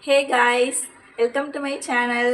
Hey guys, welcome to my channel.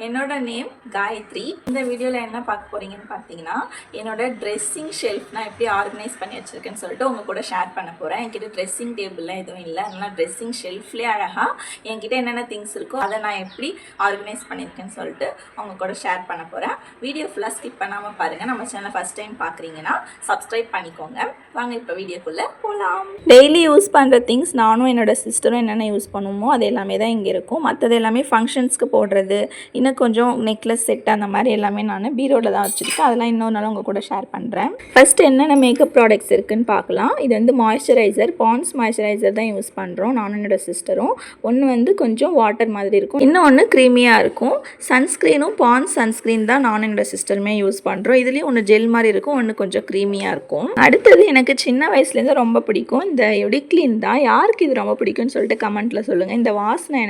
என்னோட name Gayatri. இந்த வீடியோவில் என்ன பார்க்க போகிறீங்கன்னு பார்த்தீங்கன்னா, என்னோட ட்ரெஸ்ஸிங் ஷெல்ஃப் நான் எப்படி ஆர்கனைஸ் பண்ணி வச்சுருக்கேன்னு சொல்லிட்டு உங்கள் கூட ஷேர் பண்ண போகிறேன். என்கிட்ட ட்ரெஸ்ஸிங் டேபிள்லாம் எதுவும் இல்லை, அதனால் ட்ரெஸ்ஸிங் ஷெல்ஃப்லேயே அழகாக என்கிட்ட என்னென்ன திங்ஸ் இருக்கோ அதை நான் எப்படி ஆர்கனைஸ் பண்ணியிருக்கேன்னு சொல்லிட்டு உங்கள் கூட ஷேர் பண்ண போகிறேன். வீடியோ ஃபுல்லாக ஸ்கிப் பண்ணாமல் பாருங்கள். நம்ம சேனலை ஃபஸ்ட் டைம் பார்க்குறீங்கன்னா சப்ஸ்கிரைப் பண்ணிக்கோங்க. வாங்க இப்போ வீடியோக்குள்ளே போகலாம். டெய்லி யூஸ் பண்ணுற திங்ஸ் நானும் என்னோட சிஸ்டரும் என்னென்ன யூஸ் பண்ணுவோமோ அது எல்லாமே தான் இங்கே இருக்கும். மற்றது எல்லாமே ஃபங்க்ஷன்ஸ்க்கு போடுறது, இன்னும் கொஞ்சம் நெக்லஸ் செட் அந்த மாதிரி எல்லாமே நான் பீரோவில் தான் வச்சுருக்கேன். அதெல்லாம் இன்னொரு நாள் உங்கள் கூட ஷேர் பண்ணுறேன். ஃபஸ்ட்டு என்னென்ன மேக்கப் ப்ராடக்ட்ஸ் இருக்குதுன்னு பார்க்கலாம். இது வந்து மாய்ஸ்சரைசர், பாண்ட்ஸ் மாய்ஸ்சரைசர் தான் யூஸ் பண்ணுறோம் நானும் என்னோட சிஸ்டரும். ஒன்று வந்து கொஞ்சம் வாட்டர் மாதிரி இருக்கும், இன்னொன்று க்ரீமியாக இருக்கும். சன்ஸ்க்ரீனும் பாண்ட்ஸ் சன்ஸ்க்ரீன் தான் நானும் என்னோட சிஸ்டருமே யூஸ் பண்ணுறோம். இதுலேயும் ஒன்று ஜெல் மாதிரி இருக்கும், ஒன்று கொஞ்சம் க்ரீமியாக இருக்கும். அடுத்தது எனக்கு சின்ன வயசுலேருந்து ரொம்ப பிடிக்கும் இந்த எடிக்ளீன் தான். யாருக்கு இது ரொம்ப பிடிக்கும்னு சொல்லிட்டு கமெண்ட்டில் சொல்லுங்கள். இந்த வாசனை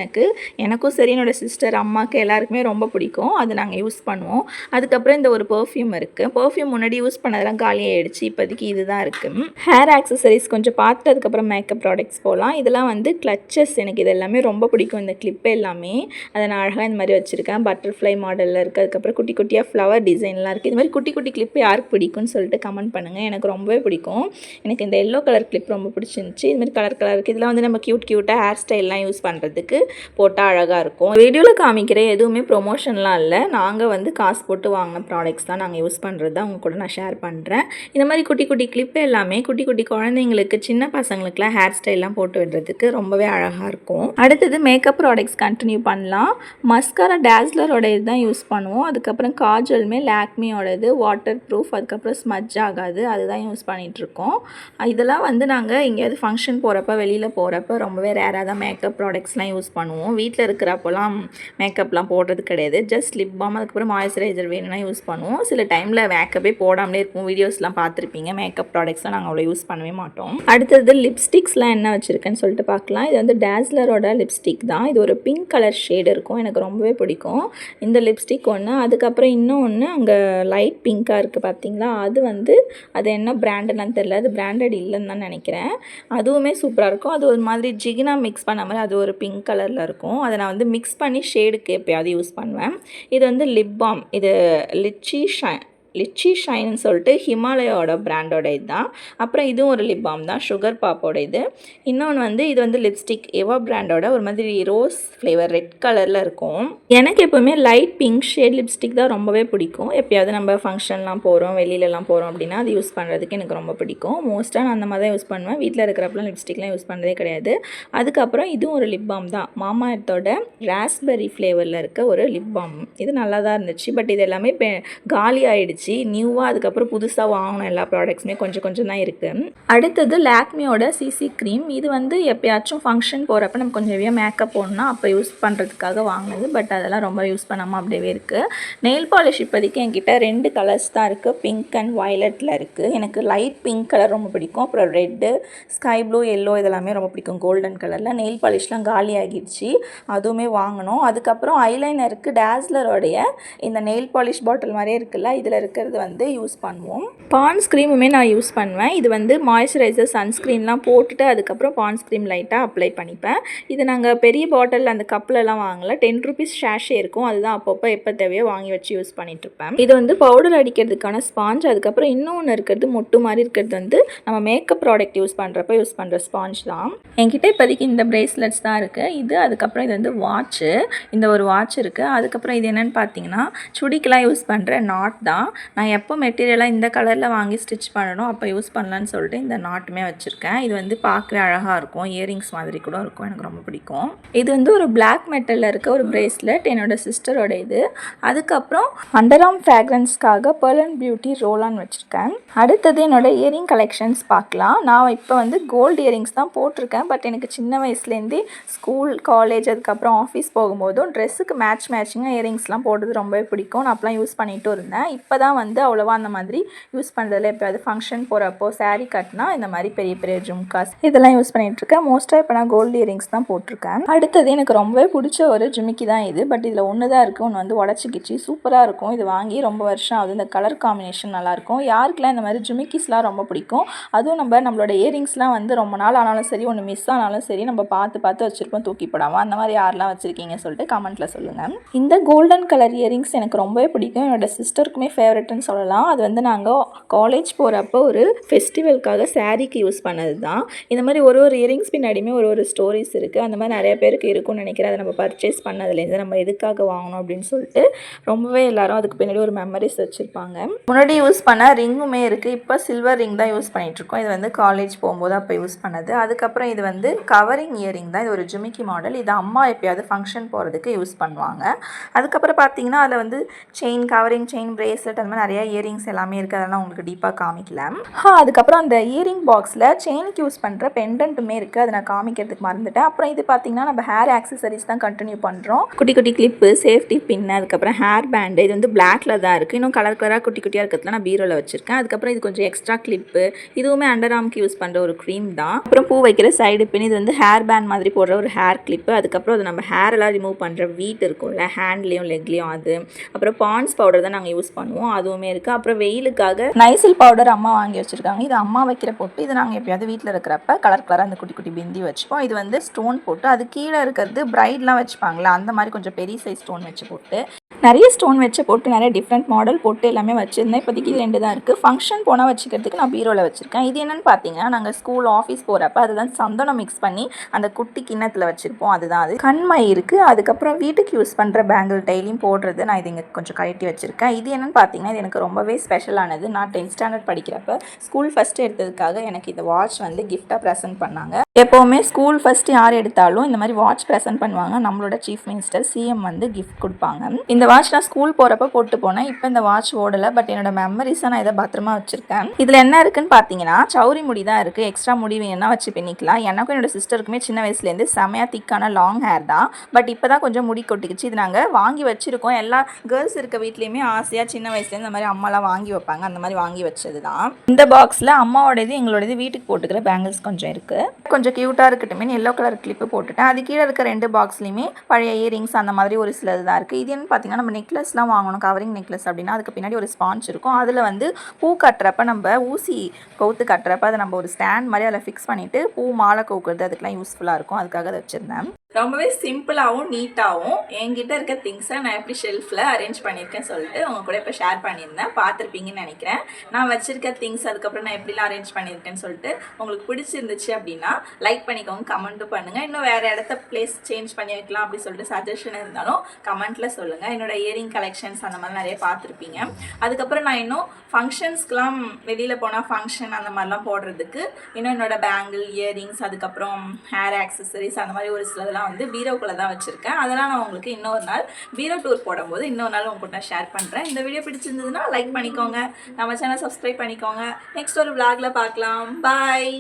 எனக்கும் சரி என்னோட சிஸ்டர் அம்மாவுக்கு எல்லாருக்குமே ரொம்ப பிடிக்கும். அது நாங்கள் யூஸ் பண்ணுவோம். அதுக்கப்புறம் இந்த ஒரு பெர்ஃப்யூம் இருக்குது. பெர்ஃப்யூம் முன்னாடி யூஸ் பண்ணதெல்லாம் காலியாகிடுச்சு, இப்போதைக்கு இது தான் இருக்குது. ஹேர் ஆக்சசரிஸ் கொஞ்சம் பார்த்துட்டு அதுக்கப்புறம் மேக்கப் ப்ராடக்ட்ஸ் போகலாம். இதெல்லாம் வந்து கிளச்சஸ், எனக்கு இது எல்லாமே ரொம்ப பிடிக்கும். இந்த கிளிப் எல்லாமே அதை நான் அழகாக இந்த மாதிரி வச்சுருக்கேன். பட்டர்ஃப்ளை மாடலில் இருக்குது. அதுக்கப்புறம் குட்டி குட்டியாக ஃப்ளவர் டிசைன்லாம் இருக்குது. இது மாதிரி குட்டி குட்டி கிளிப் யாருக்கு பிடிக்கும்னு சொல்லிட்டு கமெண்ட் பண்ணுங்கள். எனக்கு ரொம்பவே பிடிக்கும். எனக்கு இந்த எல்லோ கலர் கிளிப் ரொம்ப பிடிச்சிருந்துச்சி. இதுமாதிரி கலர் இருக்குது. இதெல்லாம் வந்து நம்ம க்யூட்டாக ஹேர் ஸ்டைல்லாம் யூஸ் பண்ணுறதுக்கு போட்டால் அழகாக இருக்கும். வீடியோவில் காமிக்கிற எதுவுமே ப்ரொமோஷன்லாம் இல்லை, நாங்கள் வந்து காசு போட்டு வாங்கின ப்ராடக்ட்ஸ் தான் நாங்கள் யூஸ் பண்ணுறது தான் உங்க கூட நான் ஷேர் பண்ணுறேன். இந்த மாதிரி குட்டி குட்டி கிளிப் எல்லாமே குட்டி குட்டி குழந்தைங்களுக்கு, சின்ன பசங்களுக்குலாம் ஹேர் ஸ்டைல்லாம் போட்டு விடுறதுக்கு ரொம்பவே அழகாக இருக்கும். அடுத்தது மேக்கப் ப்ராடக்ட்ஸ் கண்டினியூ பண்ணலாம். மஸ்காரா டேஸ்லரோட இது தான் யூஸ் பண்ணுவோம். அதுக்கப்புறம் காஜலுமே லாக்மியோடது வாட்டர் ப்ரூஃப், அதுக்கப்புறம் ஸ்மட்ஜ் ஆகாது, அதுதான் யூஸ் பண்ணிகிட்ருக்கோம். இதெல்லாம் வந்து நாங்கள் எங்கேயாவது ஃபங்க்ஷன் போகிறப்ப, வெளியில் போகிறப்ப ரொம்பவே ரேராக தான் மேக்கப் ப்ராடக்ட்ஸ்லாம் யூஸ் பண்ணுவோம். வீட்டில் இருக்கிறப்போலாம் மேக்கப்லாம் போடுறது கிடையாது. ஜஸ்ட் லிப் பாம், அதுக்கப்புறம் மாய்ஸ்சரைசர் வேணும்னா யூஸ் பண்ணுவோம். சில டைமில் மேக்கப்பே போடாமலே இருக்கும். வீடியோஸ்லாம் பார்த்துருப்பீங்க. மேக்கப் ப்ராடக்ட்ஸ்லாம் நாங்கள் அவ்வளோ யூஸ் பண்ணவே மாட்டோம். அடுத்தது லிப்ஸ்டிக்ஸ்லாம் என்ன வச்சுருக்கேன்னு சொல்லிட்டு பார்க்கலாம். இது வந்து டேஸ்லரோட லிப்ஸ்டிக் தான். இது ஒரு பிங்க் கலர் ஷேடு இருக்கும், எனக்கு ரொம்பவே பிடிக்கும் இந்த லிப்ஸ்டிக் ஒன்று. அதுக்கப்புறம் இன்னும் ஒன்று அங்கே லைட் பிங்காக இருக்குது பார்த்தீங்களா, அது என்ன பிராண்டுன்னு தெரியல, அது பிராண்டட் இல்லைன்னு தான் நினைக்கிறேன். அதுவுமே சூப்பராக இருக்கும். அது ஒரு மாதிரி ஜிகினா மிக்ஸ் பண்ண மாதிரி அது ஒரு பிங்க் கலரில் இருக்கும். அதை நான் வந்து மிக்ஸ் பண்ணி ஷேடுக்கு எப்போயாவது யூஸ் பண்ணுவேன். இது வந்து லிப் பாம், இது லிச்சி ஷைன்னு சொல்லிட்டு ஹிமாலயாவோட பிராண்டோட இதுதான். அப்புறம் இதுவும் ஒரு லிப் பாம் தான், சுகர் பாப்போட இது. இன்னொன்று வந்து இது வந்து லிப்ஸ்டிக் எவா பிராண்டோட ஒரு மாதிரி ரோஸ் ஃப்ளேவர் ரெட் கலரில் இருக்கும். எனக்கு எப்போவுமே லைட் பிங்க் ஷேட் லிப்ஸ்டிக் தான் ரொம்பவே பிடிக்கும். எப்போயாவது நம்ம ஃபங்க்ஷன்லாம் போகிறோம், வெளியிலலாம் போகிறோம் அப்படின்னா அது யூஸ் பண்ணுறதுக்கு எனக்கு ரொம்ப பிடிக்கும். மோஸ்ட்டாக நான் அந்த மாதிரி தான் யூஸ் பண்ணுவேன். வீட்டில் இருக்கிறப்பலாம் லிப்ஸ்டிக்லாம் யூஸ் பண்ணுறதே கிடையாது. அதுக்கப்புறம் இதுவும் ஒரு லிப் பாம் தான், மாமா எர்த்தோட ராஸ்பெரி ஃப்ளேவரில் இருக்க ஒரு லிப் பாம். இது நல்லா தான் இருந்துச்சு. பட் இது எல்லாமே காலி ஆகிடுச்சு நியூவாக. அதுக்கப்புறம் புதுசாக வாங்கின எல்லா ப்ராடக்ட்ஸுமே கொஞ்சம் கொஞ்சம் தான் இருக்குது. அடுத்தது லாக்மியோட சிசி க்ரீம். இது வந்து எப்பயாச்சும் ஃபங்க்ஷன் போகிறப்ப நம்ம கொஞ்சம் ஹெவியாக மேக்கப் போடணும்னா அப்போ யூஸ் பண்ணுறதுக்காக வாங்கினது. பட் அதெல்லாம் ரொம்ப யூஸ் பண்ணாமல் அப்படியே இருக்குது. நெயில் பாலிஷ் இப்போதைக்கு என்கிட்ட 2 கலர்ஸ் தான் இருக்குது, பிங்க் அண்ட் வயலட்டில் இருக்குது. எனக்கு லைட் பிங்க் கலர் ரொம்ப பிடிக்கும். அப்புறம் ரெட்டு, ஸ்கை ப்ளூ, எல்லோ இதெல்லாமே ரொம்ப பிடிக்கும் கோல்டன் கலரில். நெயில் பாலிஷ்லாம் காலி ஆகிடுச்சு, அதுவுமே வாங்கணும். அதுக்கப்புறம் ஐலைனருக்கு டேஸ்லரோடைய இந்த நெயில் பாலிஷ் பாட்டில் மாதிரியே இருக்குல்ல, இதில் இருக்கிறது வந்து யூஸ் பண்ணுவோம். பாண்ட்ஸ் க்ரீமுமே நான் யூஸ் பண்ணுவேன். இது வந்து மாய்ஸ்சரைசர், சன்ஸ்க்ரீன்லாம் போட்டுட்டு அதுக்கப்புறம் பாண்ட்ஸ் க்ரீம் லைட்டாக அப்ளை பண்ணிப்பேன். இது நாங்கள் பெரிய பாட்டில் அந்த கப்பிலலாம் வாங்கலை, 10 ருபீஸ் ஷேஷே இருக்கும். அதுதான் அப்பப்போ எப்போ தேவையோ வாங்கி வச்சு யூஸ் பண்ணிட்டுருப்பேன். இது வந்து பவுடர் அடிக்கிறதுக்கான ஸ்பாஞ்ச். அதுக்கப்புறம் இன்னொன்று இருக்கிறது மொட்டு மாதிரி இருக்கிறது வந்து நம்ம மேக்கப் ப்ராடக்ட் யூஸ் பண்ணுறப்ப யூஸ் பண்ணுற ஸ்பாஞ்ச் தான். என்கிட்ட இப்போதைக்கு இந்த பிரேஸ்லெட்ஸ் தான் இருக்குது. இது அதுக்கப்புறம் இது வந்து வாட்ச்சு, இந்த ஒரு வாட்ச் இருக்குது. அதுக்கப்புறம் இது என்னென்னு பார்த்தீங்கன்னா சுடிக்கெலாம் யூஸ் பண்ணுற நாட் தான். நான் எப்போ மெட்டீரியலாக இந்த கலரில் வாங்கி ஸ்டிச் பண்ணணும் அப்போ யூஸ் பண்ணலான்னு சொல்லிட்டு இந்த நாட்டுமே வச்சுருக்கேன். இது வந்து பார்க்கவே அழகாக இருக்கும், இயரிங்ஸ் மாதிரி கூட இருக்கும், எனக்கு ரொம்ப பிடிக்கும். இது வந்து ஒரு பிளாக் மெட்டலில் இருக்க ஒரு பிரேஸ்லெட், என்னோட சிஸ்டரோட இது. அதுக்கப்புறம் அண்டர் ஆர்ம் ஃப்ராக்ரன்ஸ்க்காக pearl and beauty roll on வச்சுருக்கேன். அடுத்தது என்னோட இயரிங் கலெக்ஷன்ஸ் பார்க்கலாம். நான் இப்போ வந்து கோல்டு இயரிங்ஸ் தான் போட்டிருக்கேன். பட் எனக்கு சின்ன வயசுலேருந்தே ஸ்கூல், காலேஜ், அதுக்கப்புறம் ஆஃபீஸ் போகும்போதும் ட்ரெஸ்ஸுக்கு மேட்சிங்காக இயரிங்ஸ்லாம் போடுறது ரொம்பவே பிடிக்கும். நான் அப்போலாம் யூஸ் பண்ணிகிட்டும் இருந்தேன். இப்போ தான் இப்போலாம் வந்து அவ்வளோவா அந்த மாதிரி யூஸ் பண்ணுறதில்ல. எப்போயாவது ஃபங்க்ஷன் போகிறப்போ saree கட்டினா இந்த மாதிரி பெரிய பெரிய ஜும்காஸ் இதெல்லாம் யூஸ் பண்ணிகிட்ருக்கேன். மோஸ்ட்டாக இப்போ நான் கோல்டு இயரிங்ஸ் தான் போட்டிருக்கேன். அடுத்தது எனக்கு ரொம்பவே பிடிச்ச ஒரு ஜிமிக்கி தான் இது. பட் இதில் ஒன்று தான் இருக்குது, ஒன்று வந்து உடச்சிக்கிச்சு. சூப்பராக இருக்கும். இது வாங்கி ரொம்ப வருஷம் ஆகுது. இந்த கலர் காம்பினேஷன் நல்லாயிருக்கும். யாருக்கெல்லாம் இந்த மாதிரி ஜிமிக்கிஸ்லாம் ரொம்ப பிடிக்கும், அதுவும் நம்மளோட இயரிங்ஸ்லாம் வந்து ரொம்ப நாள் ஆனாலும் சரி, ஒன்று மிஸ் ஆனாலும் சரி, நம்ம பார்த்து பார்த்து வச்சுருப்போம் தூக்கி போடாமல். அந்த மாதிரி யாரெல்லாம் வச்சுருக்கீங்கன்னு சொல்லிட்டு கமெண்ட்டில் சொல்லுங்கள். இந்த கோல்டன் கலர் இயரிங்ஸ் எனக்கு ரொம்பவே பிடிக்கும். என்னோட சிஸ்டருக்குமே ஃபேவரட்னு சொல்லலாம். அது வந்து நாங்கள் காலேஜ் போகிறப்போ ஒரு ஃபெஸ்டிவலுக்காக சாரீக்கு யூஸ் பண்ணது தான். இந்த மாதிரி ஒரு இயரிங்ஸ் பின்னாடியுமே ஒரு ஸ்டோரிஸ் இருக்குது. அந்த மாதிரி நிறைய பேருக்கு இருக்கும்னு நினைக்கிறேன். அதை நம்ம பர்ச்சேஸ் பண்ணதுலேருந்து நம்ம எதுக்காக வாங்கணும் அப்படின்னு சொல்லிட்டு ரொம்பவே எல்லாரும் அதுக்கு பின்னாடி ஒரு மெமரிஸ் வச்சுருப்பாங்க. முன்னாடி யூஸ் பண்ண ரிங்குமே இருக்குது. இப்போ சில்வர் ரிங் தான் யூஸ் பண்ணிகிட்ருக்கோம். இது வந்து காலேஜ் போகும்போது அப்போ யூஸ் பண்ணது. அதுக்கப்புறம் இது வந்து கவரிங் இயரிங் தான். இது ஒரு ஜிமிக்கி மாடல். இது அம்மா எப்போயாவது ஃபங்க்ஷன் போகிறதுக்கு யூஸ் பண்ணுவாங்க. அதுக்கப்புறம் பார்த்தீங்கன்னா அதில் வந்து செயின், கவரிங் செயின், பிரேஸ்லெட் அந்த மாதிரி நிறையா இயரிங்ஸ் எல்லாமே இருக்குது. அதெல்லாம் உங்களுக்கு டீப்பாக காமிக்கல. அதுக்கப்புறம் அந்த இயரிங் பாக்ஸில் செயினுக்கு யூஸ் பண்ணுற பெண்டன்ட்டுமே இருக்குது. அதை நான் காமிக்கிறதுக்கு மறந்துட்டேன். அப்புறம் இது பார்த்தீங்கன்னா நம்ம ஹேர் ஆக்சசரிஸ் தான் கண்டினியூ பண்ணுறோம். குட்டி குட்டி கிளிப்பு, சேஃப்டி பின், அதுக்கப்புறம் ஹேர் பேண்டு. இது வந்து பிளாக்ல தான் இருக்குது. இன்னும் கலர் கலராக குட்டி குட்டியாக இருக்கிறதுல நான் பீரோவில் வச்சுருக்கேன். அதுக்கப்புறம் இது கொஞ்சம் எக்ஸ்ட்ரா கிளிப்பு. இதுவுமே அண்டர் ஆர்ம்க்கு யூஸ் பண்ணுற ஒரு க்ரீம் தான். அப்புறம் பூ வைக்கிற சைடு பின். இது வந்து ஹேர் பேண்ட் மாதிரி போடுற ஒரு ஹேர் கிளிப்பு. அதுக்கப்புறம் அது நம்ம ஹேர் எல்லாம் ரிமூவ் பண்ணுற வீட் இருக்கும்ல, ஹேண்ட்லேயும் லெக்லேயும் அது. அப்புறம் பாண்ட்ஸ் பவுடர் தான் நாங்கள் யூஸ் பண்ணுவோம், அதுவுமே இருக்குது. அப்புறம் வெயிலுக்காக நைசில் பவுடர் அம்மா வாங்கி வச்சுருக்காங்க. இது அம்மா வைக்கிற போட்டு. இது நாங்கள் எப்பயாவது வீட்டில் இருக்கிறப்ப கலர் கலராக அந்த குட்டி குட்டி பிந்தி வச்சுப்போம். இது வந்து ஸ்டோன் போட்டு, அது கீழே இருக்கிறது பிரைட்லாம் வச்சுப்பாங்களே அந்த மாதிரி கொஞ்சம் பெரிய சைஸ் ஸ்டோன் வச்சு போட்டு, நிறைய ஸ்டோன் வச்சு போட்டு, நிறைய டிஃப்ரெண்ட் மாடல் போட்டு எல்லாமே வச்சுருந்தேன். இப்போதைக்கு 2 தான் இருக்குது. ஃபங்க்ஷன் போனால் வச்சுக்கிறதுக்கு நான் பீரோவில் வச்சுருக்கேன். இது என்னென்னு பார்த்தீங்கன்னா, நாங்கள் ஸ்கூல் ஆஃபீஸ் போகிறப்ப அதுதான் சந்தனம் மிக்ஸ் பண்ணி அந்த குட்டி கிண்ணத்தில் வச்சுருப்போம். அதுதான் அது. கண்மை இருக்குது. அதுக்கப்புறம் வீட்டுக்கு யூஸ் பண்ணுற பேங்கிள் டெய்லியும் போடுறது நான் இது இங்கே கொஞ்சம் கழட்டி வச்சுருக்கேன். இது என்னென்னு பார்த்தீங்கன்னா, இது எனக்கு ரொம்பவே ஸ்பெஷலானது. நான் 10th ஸ்டாண்டர்ட் படிக்கிறப்ப ஸ்கூல் ஃபஸ்ட்டு எடுத்ததுக்காக எனக்கு இந்த வாட்ச் வந்து கிஃப்டாக ப்ரெசென்ட் பண்ணாங்க. எப்போவுமே ஸ்கூல் ஃபஸ்ட்டு யார் எடுத்தாலும் இந்த மாதிரி வாட்ச் ப்ரெசென்ட் பண்ணுவாங்க. நம்மளோட சீஃப் மினிஸ்டர் சிஎம் வந்து கிஃப்ட் கொடுப்பாங்க. இந்த வாட்ச் நான் ஸ்கூல் போகிறப்ப போட்டு போனேன். இப்போ இந்த வாட்ச் ஓடலை. பட் என்னோட மெமரிஸாக நான் இதை பத்திரமா வச்சுருக்கேன். இதில் என்ன இருக்குன்னு பார்த்தீங்கன்னா, சௌரி முடி தான் இருக்குது. எக்ஸ்ட்ரா முடி வேணும்னா வச்சு பின்னிக்கலாம். எனக்கும் என்னோட சிஸ்டருக்குமே சின்ன வயசுலேருந்து செமையாக திக்கான லாங் ஹேர் தான். பட் இப்போ தான் கொஞ்சம் முடி கொட்டிக்கிச்சு. இது நாங்கள் வாங்கி வச்சுருக்கோம். எல்லா கேர்ள்ஸ் இருக்க வீட்லேயுமே ஆசையாக சின்ன வயசுலேருந்து இந்த மாதிரி அம்மாலாம் வாங்கி வைப்பாங்க. அந்த மாதிரி வாங்கி வச்சது தான். இந்த பாக்ஸில் அம்மாவோடது எங்களோடது வீட்டுக்கு போட்டுக்கிற பேங்கிள்ஸ் கொஞ்சம் இருக்குது. கொஞ்சம் க்யூட்டாக இருக்கட்டுமே எல்லோ கலர் கிளிப்பு போட்டுட்டேன். அது கீழே இருக்க 2 பாக்ஸ்லையுமே பழைய இயரிங்ஸ் அந்த மாதிரி ஒரு சிலது தான் இருக்குது. இது என்ன பார்த்தீங்கன்னா, நம்ம நெக்லஸ்லாம் வாங்கணும், கவரிங் நெக்லஸ் அப்படின்னா அதுக்கு பின்னாடி ஒரு ஸ்பாஞ்ச் இருக்கும். அதில் வந்து பூ கட்டுறப்ப நம்ம ஊசி கவுத்து கட்டுறப்ப அதை நம்ம ஒரு ஸ்டாண்ட் மாதிரி அதில் ஃபிக்ஸ் பண்ணிவிட்டு பூ மாலை கவுக்கிறது அதுக்கெலாம் யூஸ்ஃபுல்லாக இருக்கும். அதுக்காக அதை வச்சுருந்தேன். ரொம்பவே சிம்பிளாகவும் நீட்டாகவும் என்கிட்ட இருக்க திங்ஸை நான் எப்படி ஷெல்ஃபில் அரேஞ்ச் பண்ணியிருக்கேன்னு சொல்லிட்டு உங்கள் கூட இப்போ ஷேர் பண்ணியிருந்தேன். பார்த்துருப்பீங்கன்னு நினைக்கிறேன். நான் வச்சுருக்க திங்ஸ் அதுக்கப்புறம் நான் எப்படிலாம் அரேஞ்ச் பண்ணியிருக்கேன்னு சொல்லிட்டு உங்களுக்கு பிடிச்சிருந்துச்சு அப்படின்னா லைக் பண்ணிக்கோங்க, கமெண்ட்டும் பண்ணுங்கள். இன்னும் வேறு இடத்த பிளேஸ் சேஞ்ச் பண்ணி வைக்கலாம் அப்படி சொல்லிட்டு சஜஷன் இருந்தாலும் கமெண்ட்டில் சொல்லுங்கள். என்னோட இயரிங் கலெக்ஷன்ஸ் அந்த மாதிரி நிறைய பார்த்துருப்பீங்க. அதுக்கப்புறம் நான் இன்னும் ஃபங்க்ஷன்ஸ்க்கெலாம் வெளியில் போனால் ஃபங்க்ஷன் அந்த மாதிரிலாம் போடுறதுக்கு இன்னும் என்னோட பேங்கிள், இயரிங்ஸ், அதுக்கப்புறம் ஹேர் ஆக்சசரிஸ் அந்த மாதிரி ஒரு சிலதெல்லாம் வந்து பீரோக்குள்ளே தான் வச்சுருக்கேன். அதெல்லாம் நான் உங்களுக்கு இன்னொரு நாள் பீரோ டூர் போடும்போது இன்னொரு நாள் உங்களுக்கு நான் ஷேர் பண்ணுறேன். இந்த வீடியோ பிடிச்சிருந்ததுன்னா லைக் பண்ணிக்கோங்க, நம்ம சேனல் சப்ஸ்கிரைப் பண்ணிக்கோங்க. நெக்ஸ்ட் ஒரு vlogல பார்க்கலாம். பாய்.